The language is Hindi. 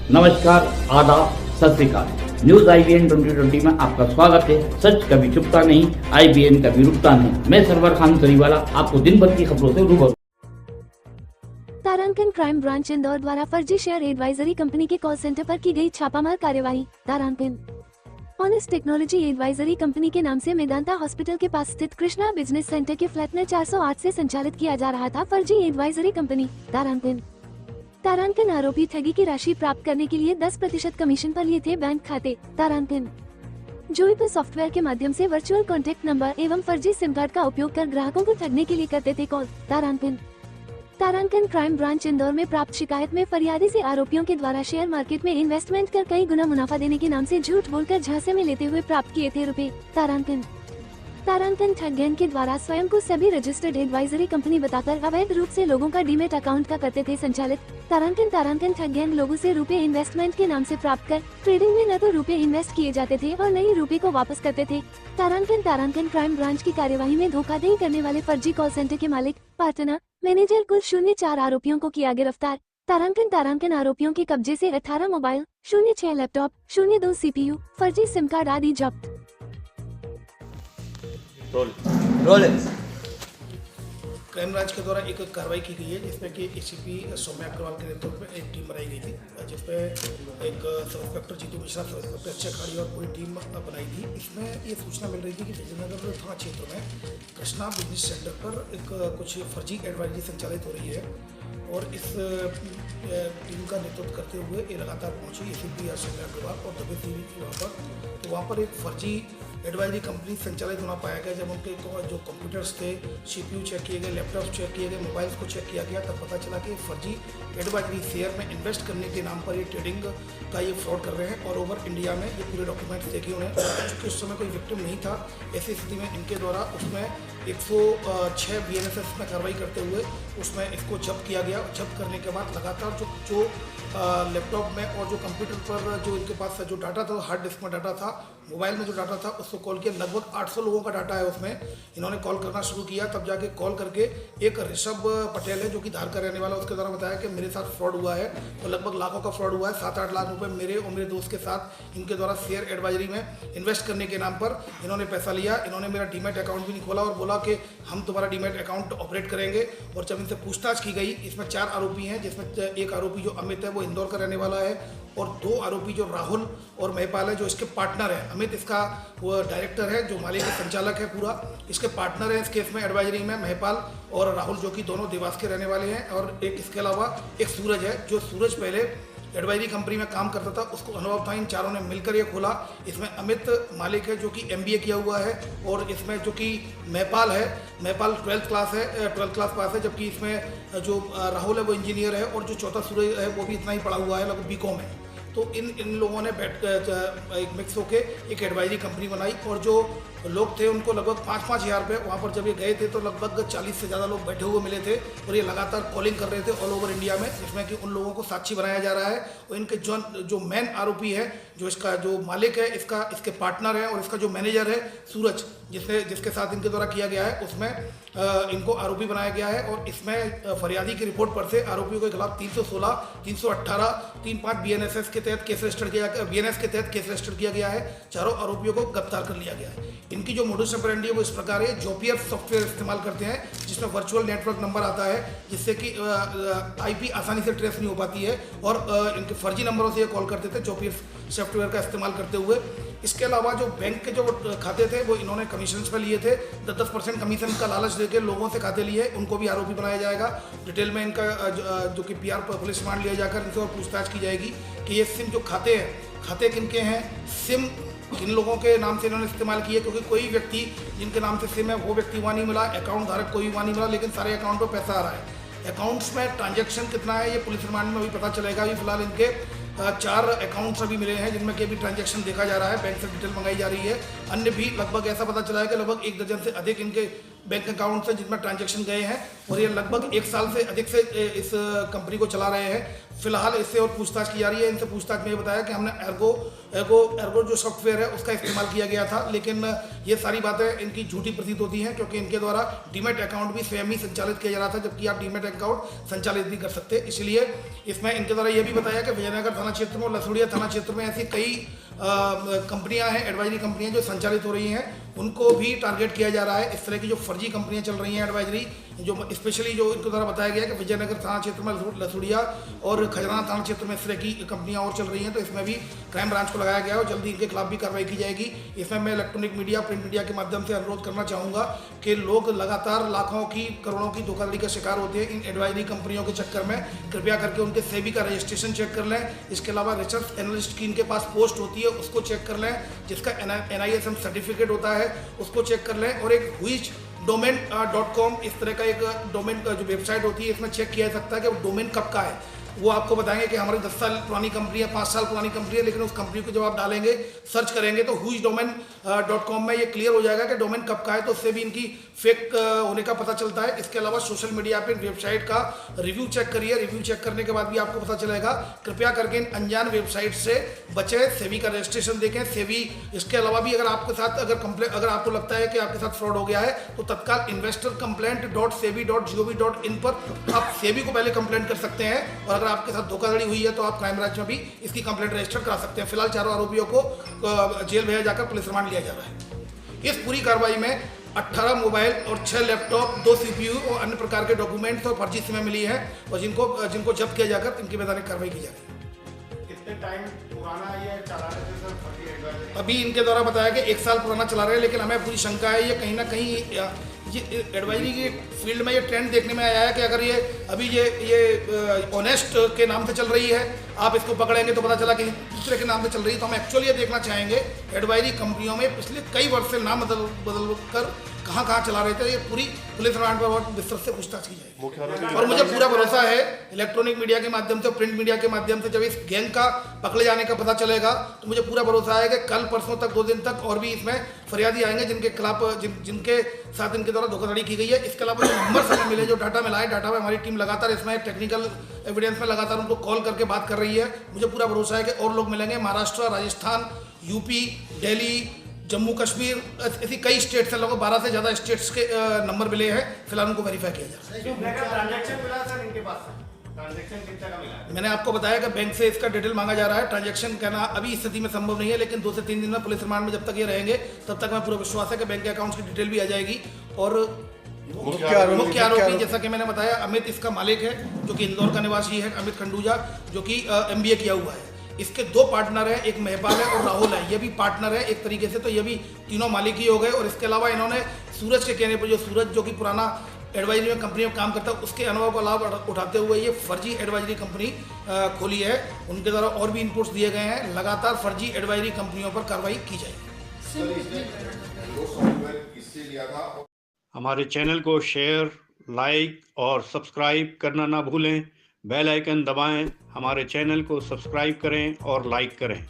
नमस्कार, आदाब, सत श्री अकाल। न्यूज IBN 2020 में आपका स्वागत है। सच कभी छुपता नहीं, IBN कभी रुकता नहीं। मैं सरवर खान सरीवाला आपको दिन भर की खबरों से रूबरू। तारांकित क्राइम ब्रांच इंदौर द्वारा फर्जी शेयर एडवाइजरी कंपनी के कॉल सेंटर पर की गई छापामार कार्यवाही। तारांकित ऑनेस्ट टेक्नोलॉजी एडवाइजरी कंपनी के नाम से मेदांता हॉस्पिटल के पास स्थित कृष्णा बिजनेस सेंटर के फ्लैट नंबर 408 से संचालित किया जा रहा था फर्जी एडवाइजरी कंपनी। तारांकित आरोपी ठगी की राशि प्राप्त करने के लिए 10% कमीशन पर लिए थे बैंक खाते। तारांकित जोईपर सॉफ्टवेयर के माध्यम से वर्चुअल कॉन्टैक्ट नंबर एवं फर्जी सिम कार्ड का उपयोग कर ग्राहकों को ठगने के लिए करते थे कॉल। तारांकित क्राइम ब्रांच इंदौर में प्राप्त शिकायत में फरियादी से आरोपियों के द्वारा शेयर मार्केट में इन्वेस्टमेंट कर कई गुना मुनाफा देने के नाम से झूठ बोलकर झांसे में लेते हुए प्राप्त किए थे रुपए। तारांकित ठग गैंग के द्वारा स्वयं को सभी रजिस्टर्ड एडवाइजरी कंपनी बताकर अवैध रूप से लोगों का डीमेट अकाउंट का करते थे संचालित। तारांकित ठग गैंग लोगों से रुपए इन्वेस्टमेंट के नाम से प्राप्त कर ट्रेडिंग में न तो रुपए इन्वेस्ट किए जाते थे और न ही रुपए को वापस करते थे। तारांकित क्राइम ब्रांच की कार्यवाही में धोखाधड़ी करने वाले फर्जी कॉल सेंटर के मालिक, पार्टनर, मैनेजर कुल 04 आरोपियों को किया गिरफ्तार। तारांकित आरोपियों के कब्जे से 18 मोबाइल, 06 लैपटॉप, 02 CPU, फर्जी सिम कार्ड आदि जब्त। क्राइम ब्रांच के द्वारा एक कार्रवाई की गई है जिसमें कि ACP सौम्या अग्रवाल के नेतृत्व में एक टीम बनाई गई थी, जिसमें एक sub inspector Jitu Mishra, sub inspector Akshay खाड़ी और पूरी टीम बनाई थी। इसमें ये सूचना मिल रही थी कि विजयनगर थाना क्षेत्र में कृष्णा बिजनेस सेंटर पर एक कुछ फर्जी एडवाइजरी संचालित हो रही है और इस टीम का नेतृत्व करते हुए ये लगातार पहुंची ACP सौम्या अग्रवाल और दबे थी वहाँ पर एक फर्जी एडवाइजरी कंपनी संचालित होना पाया गया। जब उनके जो कंप्यूटर्स थे, CPU चेक किए गए, लैपटॉप चेक किए गए, मोबाइल्स को चेक किया गया, तब पता चला कि फर्जी एडवाइजरी शेयर में इन्वेस्ट करने के नाम पर ये ट्रेडिंग का ये फ्रॉड कर रहे हैं और ओवर इंडिया में ये पूरे डॉक्यूमेंट्स देखे उन्हें। चूँकि उस समय कोई विक्टिम नहीं था, ऐसी स्थिति में इनके द्वारा उसमें 106 BNSS में कार्रवाई करते हुए उसमें इसको जब्त किया गया। जब्त करने के बाद लगातार जो लैपटॉप में और जो कंप्यूटर पर जो इनके पास जो डाटा था, हार्ड डिस्क में डाटा था, मोबाइल में जो डाटा था, उसको कॉल किया। लगभग 800 लोगों का डाटा है उसमें। इन्होंने कॉल करना शुरू किया, तब जाके कॉल करके एक ऋषभ पटेल है जो कि धार का रहने वाला, उसके द्वारा बताया कि मेरे साथ फ्रॉड हुआ है और लगभग लाखों का फ्रॉड हुआ है। 7-8 लाख रुपए मेरे और मेरे दोस्त के साथ इनके द्वारा शेयर एडवाइजरी में इन्वेस्ट करने के नाम पर इन्होंने पैसा लिया। इन्होंने मेरा डीमैट अकाउंट भी नहीं खोला और बोला कि हम तुम्हारा डीमैट अकाउंट ऑपरेट करेंगे। और जब इनसे पूछताछ की गई, इसमें 4 आरोपी हैं, जिसमें एक आरोपी जो अमित है वो इंदौर का रहने वाला है और 2 आरोपी जो राहुल और महपाल है जो इसके पार्टनर है। अमित इसका वो डायरेक्टर है, जो मालिक संचालक है पूरा, इसके पार्टनर है इस केस में एडवाइजरी में महपाल और राहुल, जो कि दोनों देवास के रहने वाले हैं। और एक इसके अलावा एक सूरज है, जो सूरज पहले एडवाइजरी कंपनी में काम करता था, उसको अनुभव था। इन चारों ने मिलकर ये खोला। इसमें अमित मालिक है जो कि MBA किया हुआ है और इसमें जो कि महपाल है, महपाल 12th क्लास पास है, जबकि इसमें जो राहुल है वो इंजीनियर है और जो चौथा सूरज है वो भी इतना ही पढ़ा हुआ है, लगभग BCom है। तो इन लोगों ने बैठ एक मिक्स होके एक एडवाइजरी कंपनी बनाई और जो लोग थे उनको लगभग 5-5 हज़ार रुपये, वहाँ पर जब ये गए थे तो लगभग 40 से ज़्यादा लोग बैठे हुए मिले थे और ये लगातार कॉलिंग कर रहे थे ऑल ओवर इंडिया में, जिसमें कि उन लोगों को साक्षी बनाया जा रहा है। और इनके जो मेन आरोपी है, जो इसका जो मालिक है, इसके पार्टनर है और इसका जो मैनेजर है सूरज, जिसके साथ इनके द्वारा किया गया है, उसमें इनको आरोपी बनाया गया है। और इसमें फरियादी की रिपोर्ट पर से आरोपियों के खिलाफ 316, 318, 35 BNSS के तहत केस रजिस्टर किया गया, BNS के तहत केस रजिस्टर किया गया है। चारों आरोपियों को गिरफ्तार कर लिया गया है। इनकी जो मोडस ऑपरेंडी है वो इस प्रकार है, जोपियर सॉफ्टवेयर इस्तेमाल करते हैं जिसमें वर्चुअल नेटवर्क नंबर आता है, जिससे कि IP आसानी से ट्रेस नहीं हो पाती है और इनके फर्जी नंबरों से ये कॉल करते थे जोपियर सॉफ्टवेयर का इस्तेमाल करते हुए। इसके अलावा जो बैंक के जो खाते थे वो इन्होंने कमीशन पर लिए थे, 10% कमीशन का लालच देकर लोगों से खाते लिए, उनको भी आरोपी बनाया जाएगा। डिटेल में इनका जो कि PR पुलिस रिमांड लिया जाकर इनसे और पूछताछ की जाएगी कि ये सिम जो खाते हैं, खाते किनके हैं, सिम किन लोगों के नाम से इन्होंने इस्तेमाल किए, क्योंकि कोई व्यक्ति जिनके नाम से सिम है वो व्यक्ति वहाँ नहीं मिला, अकाउंट धारक कोई वहाँ नहीं मिला, लेकिन सारे अकाउंट पर पैसा आ रहा है। अकाउंट्स में ट्रांजैक्शन कितना है ये पुलिस रिमांड में भी पता चलेगा। अभी फिलहाल इनके 4 अकाउंट्स अभी मिले हैं जिनमें कि भी ट्रांजैक्शन देखा जा रहा है, बैंक से डिटेल मंगाई जा रही है। अन्य भी लगभग ऐसा पता चला है कि लगभग 1 दर्जन से अधिक इनके बैंक अकाउंट से जिनमें ट्रांजैक्शन गए हैं और ये लगभग 1 साल से अधिक से इस कंपनी को चला रहे हैं। फिलहाल इससे और पूछताछ की जा रही है। इनसे पूछताछ में ये बताया कि हमने एर्गो जो सॉफ्टवेयर है उसका इस्तेमाल किया गया था, लेकिन ये सारी बातें इनकी झूठी प्रतीत होती हैं, क्योंकि इनके द्वारा डीमैट अकाउंट भी स्वयं ही संचालित किया जा रहा था, जबकि आप डीमैट अकाउंट संचालित नहीं कर सकते। इसलिए इसमें इनके द्वारा ये भी बताया कि विजयनगर थाना क्षेत्र में और लसुड़िया थाना क्षेत्र में ऐसी कई कंपनियां हैं, एडवाइजरी कंपनियां जो संचालित हो रही हैं, उनको भी टारगेट किया जा रहा है। इस तरह की जो फर्जी कंपनियां चल रही हैं एडवाइजरी, जो स्पेशली जो इनके द्वारा बताया गया कि विजयनगर थाना क्षेत्र में लसुड़िया और खजराना थाना क्षेत्र में इस तरह की कंपनियां और चल रही हैं, तो इसमें भी क्राइम ब्रांच को लगाया गया है और जल्दी इनके खिलाफ भी कार्रवाई की जाएगी। इसमें मैं इलेक्ट्रॉनिक मीडिया, प्रिंट मीडिया के माध्यम से अनुरोध करना चाहूँगा कि लोग लगातार लाखों की, करोड़ों की धोखाधड़ी का शिकार होते हैं इन एडवाइजरी कंपनियों के चक्कर में। कृपया करके उनके सेबी का रजिस्ट्रेशन चेक कर लें। इसके अलावा रिसर्च एनालिस्ट की इनके पास पोस्ट होती है, उसको चेक कर लें। जिसका NISM सर्टिफिकेट होता है उसको चेक कर लें। और एक huish.com इस तरह का एक डोमेन का जो वेबसाइट होती है, इसमें चेक किया जा सकता है कि वो डोमेन कब का है। वो आपको बताएंगे कि हमारी 10 साल पुरानी कंपनी है, 5 साल पुरानी कंपनी है, लेकिन उस कंपनी को जब आप डालेंगे, सर्च करेंगे तो huish.com में ये क्लियर हो जाएगा कि डोमेन कब का है, तो उससे भी इनकी फेक होने का पता चलता है। इसके अलावा सोशल मीडिया पे वेबसाइट का रिव्यू चेक करिए। रिव्यू चेक करने के बाद भी आपको पता चलेगा। कृपया करके इन अनजान वेबसाइट से बचें, सेबी का रजिस्ट्रेशन देखें। सेबी इसके अलावा भी अगर आपके साथ अगर आपको लगता है कि आपके साथ फ्रॉड हो गया है, तो तत्काल investorcomplaint.sebi.gov.in पर आप सेबी को पहले कंप्लेंट कर सकते हैं, और अगर आपके साथ धोखाधड़ी हुई है तो आप क्राइम ब्रांच में भी इसकी कंप्लेंट रजिस्टर करा सकते हैं। फिलहाल चारों आरोपियों को जेल भेजा जाकर पुलिस रिमांड लिया जा रहा है। इस पूरी कार्रवाई में 18 मोबाइल और 6 लैपटॉप, 2 CPU और अन्य प्रकार के डॉक्यूमेंट्स और फर्जी सिमें मिली हैं, और जिनको जब्त किया जाकर इनकी वैधानिक कार्रवाई की जा रही है। कितने टाइम पुराना ये चला रहे थे सर फर्जी एडवाइजरी? अभी इनके द्वारा बताया कि 1 साल पुराना चला रहे हैं, लेकिन हमें पूरी शंका है ये कहीं ना कहीं ये एडवाइजरी की फील्ड में ये ट्रेंड देखने में आया है कि अगर ये अभी ये ऑनेस्ट के नाम से चल रही है, आप इसको पकड़ेंगे तो पता चला कि दूसरे के नाम से चल रही है। तो हम एक्चुअली ये देखना चाहेंगे एडवाइजरी कंपनियों में पिछले कई वर्ष से नाम बदल कर कहाँ चला रहे थे। ये पूरी पुलिस रिमांड पर बहुत विस्तृत से पूछताछ की जाएगी। और मुझे पूरा भरोसा है इलेक्ट्रॉनिक मीडिया के माध्यम से, प्रिंट मीडिया के माध्यम से, जब इस गैंग का पकड़े जाने का पता चलेगा, तो मुझे पूरा भरोसा है कि कल परसों तक, 2 दिन तक और भी इसमें फरियादी आएंगे जिनके खिलाफ जिनके साथ इनके द्वारा धोखाधड़ी की गई है। इसके अलावा जो नंबर हमें मिले, जो डाटा मिला है, डाटा में हमारी टीम लगातार इसमें टेक्निकल एविडेंस में लगातार उनको कॉल करके बात कर रही है। मुझे पूरा भरोसा है कि और लोग मिलेंगे। महाराष्ट्र, राजस्थान, यूपी, दिल्ली, जम्मू कश्मीर, ऐसी कई स्टेट्स हैं, लगभग 12 से ज़्यादा स्टेट्स के नंबर मिले हैं। फिलहाल उनको वेरीफाई किया जा रहा है। ट्रांजैक्शन मिला सर इनके पास? ट्रांजैक्शन कितना का मिला? मैंने आपको बताया कि बैंक से इसका डिटेल मांगा जा रहा है। ट्रांजैक्शन कहना अभी इस स्थिति में संभव नहीं है, लेकिन 2 से 3 दिन में पुलिस रिमांड में जब तक ये रहेंगे, तब तक मैं पूरा विश्वास है कि बैंक के अकाउंट्स की डिटेल भी आ जाएगी। और मुख्य आरोपी जैसा कि मैंने बताया, अमित इसका मालिक है, जो कि इंदौर का निवासी है, अमित खंडूजा, जो कि MBA किया हुआ है। इसके 2 पार्टनर हैं, एक महपाल है और राहुल है, ये भी पार्टनर है एक तरीके से, तो ये भी तीनों मालिक ही हो गए। और इसके अलावा इन्होंने सूरज के कहने पर, जो सूरज जो कि पुराना एडवाइजरी में कंपनी में काम करता है, उसके अनुभव का लाभ उठाते हुए ये फर्जी एडवाइजरी कंपनी खोली है। उनके द्वारा और भी इनपुट्स दिए गए हैं। लगातार फर्जी एडवाइजरी कंपनियों पर कार्रवाई की जाएगी। हमारे चैनल को शेयर, लाइक और सब्सक्राइब करना ना भूलें। बेल आइकन दबाएं, हमारे चैनल को सब्सक्राइब करें और लाइक करें।